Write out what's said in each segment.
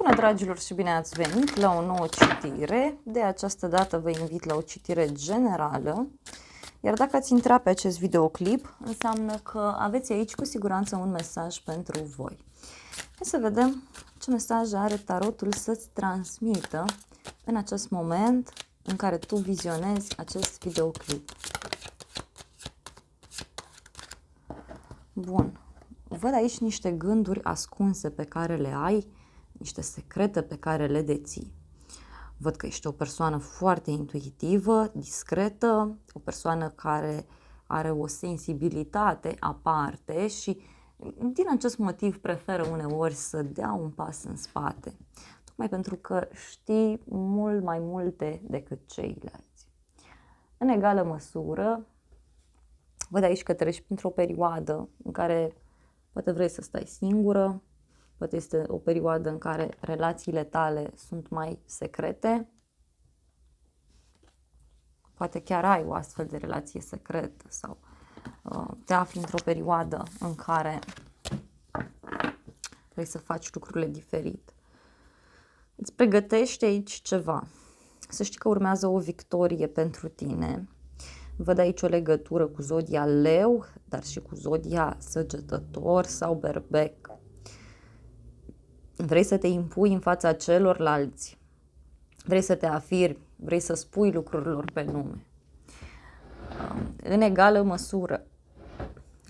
Bună, dragilor, și bine ați venit la o nouă citire. De această dată vă invit la o citire generală. Iar dacă ați intrat pe acest videoclip, înseamnă că aveți aici cu siguranță un mesaj pentru voi. Hai să vedem ce mesaj are tarotul să-ți transmită în acest moment în care tu vizionezi acest videoclip. Bun. Văd aici niște gânduri ascunse pe care le ai, niște secrete pe care le deții. Văd că ești o persoană foarte intuitivă, discretă, o persoană care are o sensibilitate aparte și din acest motiv preferă uneori să dea un pas în spate, tocmai pentru că știi mult mai multe decât ceilalți. În egală măsură, văd aici că treci printr-o perioadă în care poate vrei să stai singură, poate este o perioadă în care relațiile tale sunt mai secrete, poate chiar ai o astfel de relație secretă sau te afli într-o perioadă în care vrei să faci lucrurile diferit. Îți pregătești aici ceva. Să știi că urmează o victorie pentru tine. Văd aici o legătură cu zodia Leu, dar și cu zodia Săgetător sau Berbec. Vrei să te impui în fața celorlalți, vrei să te afirmi, vrei să spui lucrurilor pe nume. În egală măsură,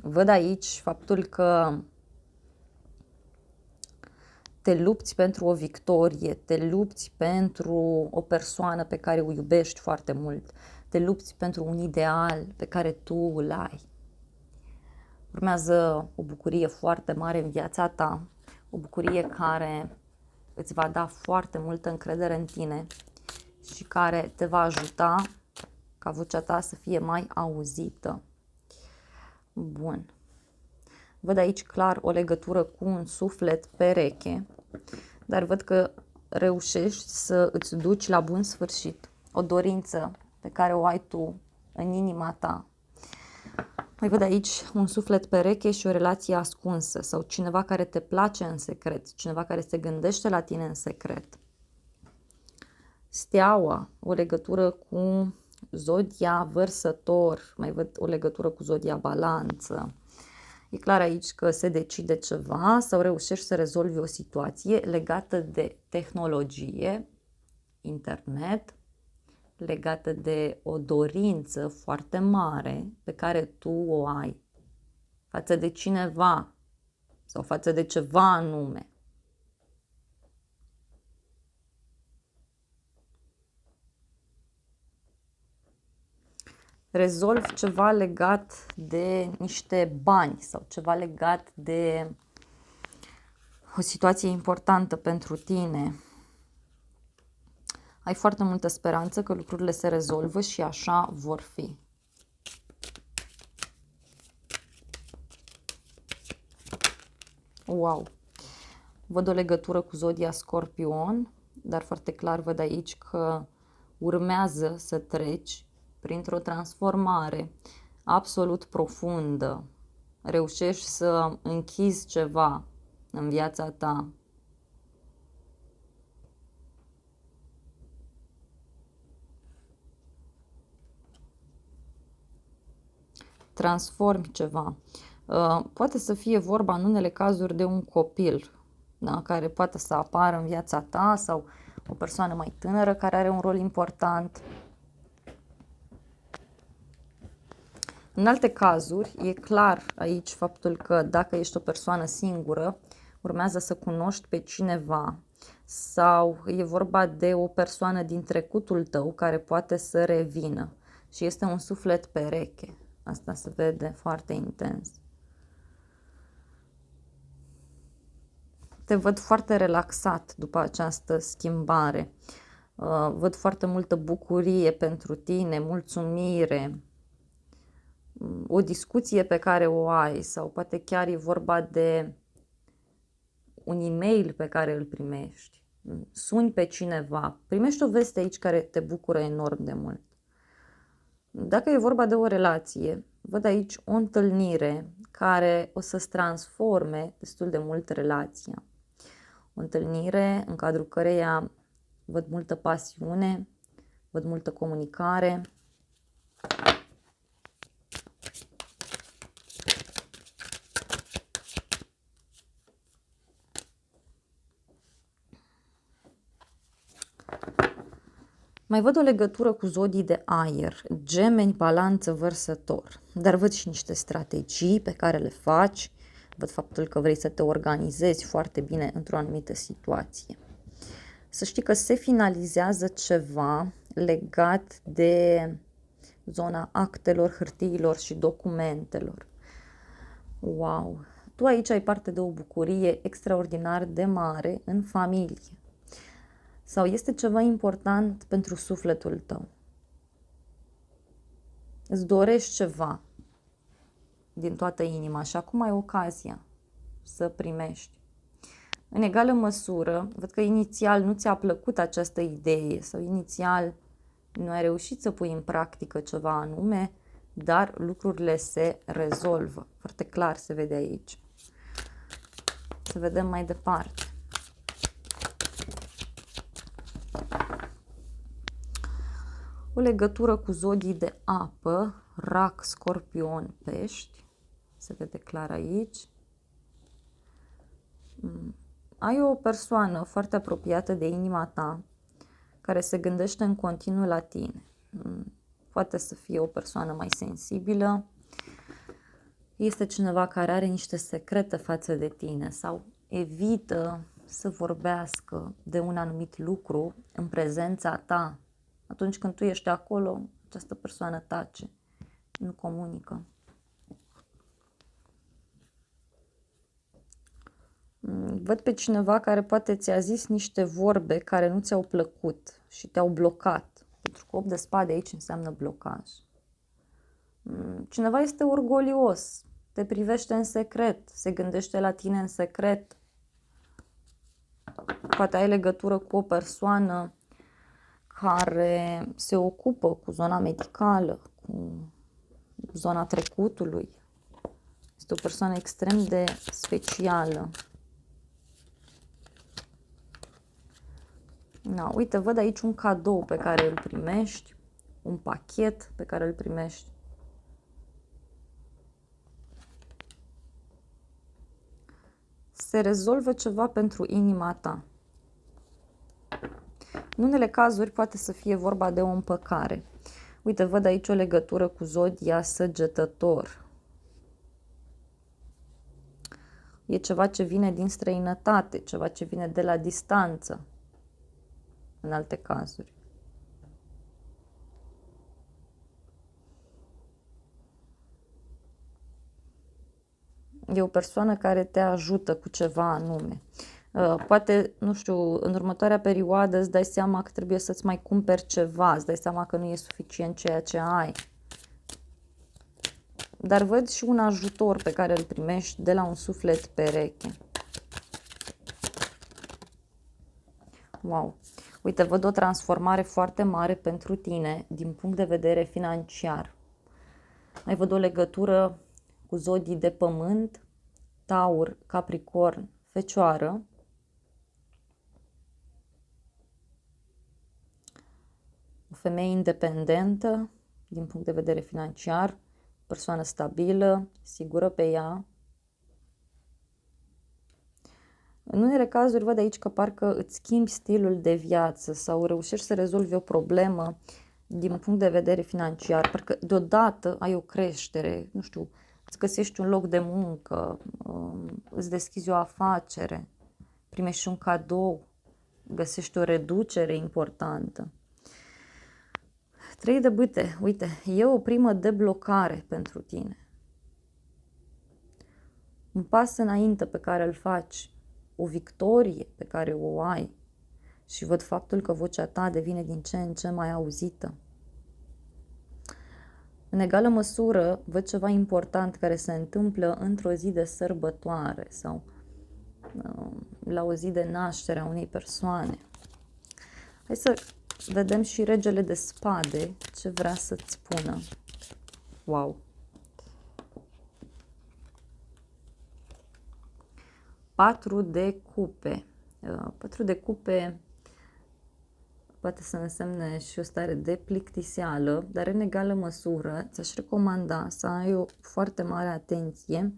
văd aici faptul că te lupți pentru o victorie, te lupți pentru o persoană pe care o iubești foarte mult, te lupți pentru un ideal pe care tu îl ai. Urmează o bucurie foarte mare în viața ta, o bucurie care îți va da foarte multă încredere în tine și care te va ajuta ca vocea ta să fie mai auzită. Bun. Văd aici clar o legătură cu un suflet pereche, dar văd că reușești să îți duci la bun sfârșit o dorință pe care o ai tu în inima ta. Mai văd aici un suflet pereche și o relație ascunsă sau cineva care te place în secret, cineva care se gândește la tine în secret. Steaua, o legătură cu zodia Vărsător, mai văd o legătură cu zodia Balanță. E clar aici că se decide ceva sau reușești să rezolvi o situație legată de tehnologie, internet, legată de o dorință foarte mare pe care tu o ai față de cineva sau față de ceva anume. Rezolvi ceva legat de niște bani sau ceva legat de o situație importantă pentru tine. Ai foarte multă speranță că lucrurile se rezolvă și așa vor fi. Wow! Văd o legătură cu zodia Scorpion, dar foarte clar văd aici că urmează să treci printr-o transformare absolut profundă. Reușești să închizi ceva în viața ta. Transformi ceva. Poate să fie vorba în unele cazuri de un copil, da, care poate să apară în viața ta sau o persoană mai tânără care are un rol important. În alte cazuri, e clar aici faptul că dacă ești o persoană singură, urmează să cunoști pe cineva sau e vorba de o persoană din trecutul tău care poate să revină și este un suflet pereche. Asta se vede foarte intens. Te văd foarte relaxat după această schimbare. Văd foarte multă bucurie pentru tine, mulțumire, o discuție pe care o ai sau poate chiar e vorba de un e-mail pe care îl primești. Suni pe cineva, primești o veste aici care te bucură enorm de mult. Dacă e vorba de o relație, văd aici o întâlnire care o să-ți transforme destul de mult relația. O întâlnire în cadrul căreia văd multă pasiune, văd multă comunicare. Mai văd o legătură cu zodii de aer, Gemeni, Balanță, Vărsător, dar văd și niște strategii pe care le faci, văd faptul că vrei să te organizezi foarte bine într-o anumită situație. Să știi că se finalizează ceva legat de zona actelor, hârtiilor și documentelor. Wow! Tu aici ai parte de o bucurie extraordinar de mare în familie. Sau este ceva important pentru sufletul tău. Îți dorești ceva din toată inima și acum ai ocazia să primești. În egală măsură, văd că inițial nu ți-a plăcut această idee sau inițial nu ai reușit să pui în practică ceva anume, dar lucrurile se rezolvă. Foarte clar se vede aici. Să vedem mai departe. O legătură cu zodii de apă, Rac, Scorpion, Pești. Se vede clar aici. Ai o persoană foarte apropiată de inima ta care se gândește în continuu la tine. Poate să fie o persoană mai sensibilă. Este cineva care are niște secrete față de tine sau evită să vorbească de un anumit lucru în prezența ta. Atunci când tu ești acolo, această persoană tace, nu comunică. Văd pe cineva care poate ți-a zis niște vorbe care nu ți-au plăcut și te-au blocat. Pentru că 8 de spade aici înseamnă blocaj. Cineva este orgolios, te privește în secret, se gândește la tine în secret. Poate ai legătură cu o persoană care se ocupă cu zona medicală, cu zona trecutului. Este o persoană extrem de specială. Na, uite, văd aici un cadou pe care îl primești, un pachet pe care îl primești. Se rezolvă ceva pentru inima ta. În unele cazuri poate să fie vorba de o împăcare. Uite, văd aici o legătură cu zodia Săgetător. E ceva ce vine din străinătate, ceva ce vine de la distanță, în alte cazuri. E o persoană care te ajută cu ceva anume. Poate, nu știu, în următoarea perioadă îți dai seama că trebuie să-ți mai cumperi ceva, îți dai seama că nu e suficient ceea ce ai. Dar văd și un ajutor pe care îl primești de la un suflet pereche. Wow! Uite, văd o transformare foarte mare pentru tine din punct de vedere financiar. Mai văd o legătură cu zodii de pământ, Taur, Capricorn, Fecioară. O femeie independentă din punct de vedere financiar, persoană stabilă, sigură pe ea. În unele cazuri văd aici că parcă îți schimbi stilul de viață sau reușești să rezolvi o problemă din punct de vedere financiar. Parcă deodată ai o creștere, nu știu, îți găsești un loc de muncă, îți deschizi o afacere, primești un cadou, găsești o reducere importantă. 3 de bâte, uite, e o primă deblocare pentru tine. Un pas înainte pe care îl faci, o victorie pe care o ai și văd faptul că vocea ta devine din ce în ce mai auzită. În egală măsură, văd ceva important care se întâmplă într-o zi de sărbătoare sau la o zi de naștere a unei persoane. Hai să vedem și regele de spade ce vrea să-ți spună. Wow! 4 de cupe. Pătrul de cupe poate să însemne și o stare de plictiseală, dar în egală măsură ți-aș recomanda să ai o foarte mare atenție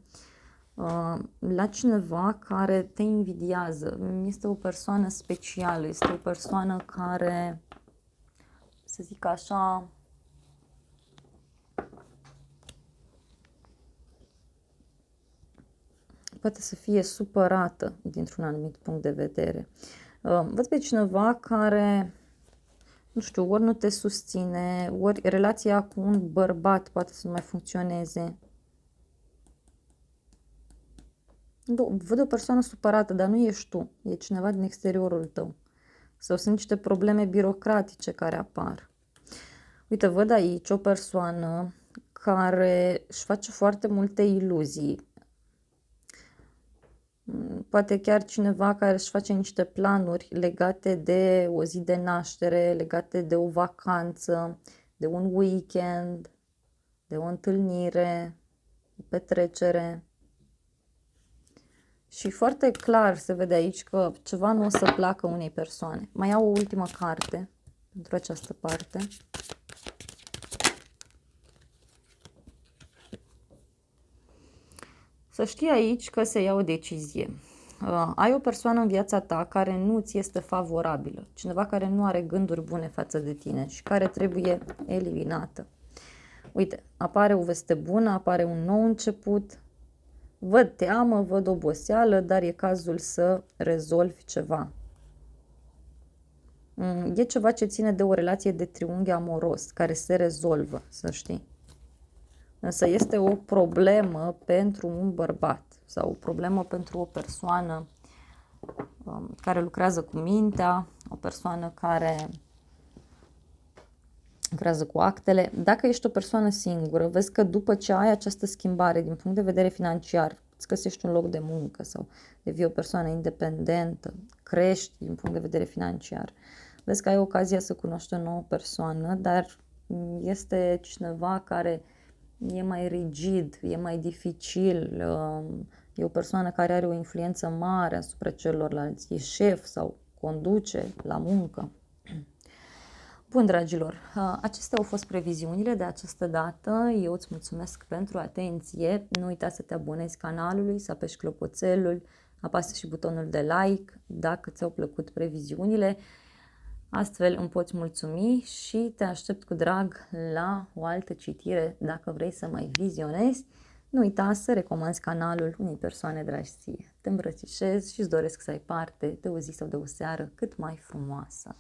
la cineva care te invidiază. Este o persoană specială, este o persoană care, să zic așa, poate să fie supărată dintr-un anumit punct de vedere. Văd pe cineva care, nu știu, ori nu te susține, ori relația cu un bărbat poate să nu mai funcționeze. Văd o persoană supărată, dar nu ești tu, e cineva din exteriorul tău. Sau sunt niște probleme birocratice care apar. Uite, văd aici o persoană care își face foarte multe iluzii. Poate chiar cineva care își face niște planuri legate de o zi de naștere, legate de o vacanță, de un weekend, de o întâlnire, o petrecere. Și foarte clar se vede aici că ceva nu o să placă unei persoane. Mai iau o ultimă carte pentru această parte. Să știi aici că se ia o decizie. Ai o persoană în viața ta care nu ți este favorabilă, cineva care nu are gânduri bune față de tine și care trebuie eliminată. Uite, apare o veste bună, apare un nou început, văd teamă, văd oboseală, dar e cazul să rezolvi ceva. E ceva ce ține de o relație de triunghi amoros, care se rezolvă, să știi. Însă este o problemă pentru un bărbat sau o problemă pentru o persoană care lucrează cu mintea, o persoană care lucrează cu actele. Dacă ești o persoană singură, vezi că după ce ai această schimbare din punct de vedere financiar, îți găsești un loc de muncă sau devii o persoană independentă, crești din punct de vedere financiar, vezi că ai ocazia să cunoști o nouă persoană, dar este cineva care e mai rigid, e mai dificil, e o persoană care are o influență mare asupra celorlalți, e șef sau conduce la muncă. Bun, dragilor, acestea au fost previziunile de această dată. Eu îți mulțumesc pentru atenție. Nu uita să te abonezi canalului, să apeși clopoțelul, apasă și butonul de like dacă ți-au plăcut previziunile. Astfel îmi poți mulțumi și te aștept cu drag la o altă citire dacă vrei să mai vizionezi. Nu uita să recomanzi canalul unei persoane dragi ție. Te îmbrățișez și îți doresc să ai parte de o zi sau de o seară cât mai frumoasă.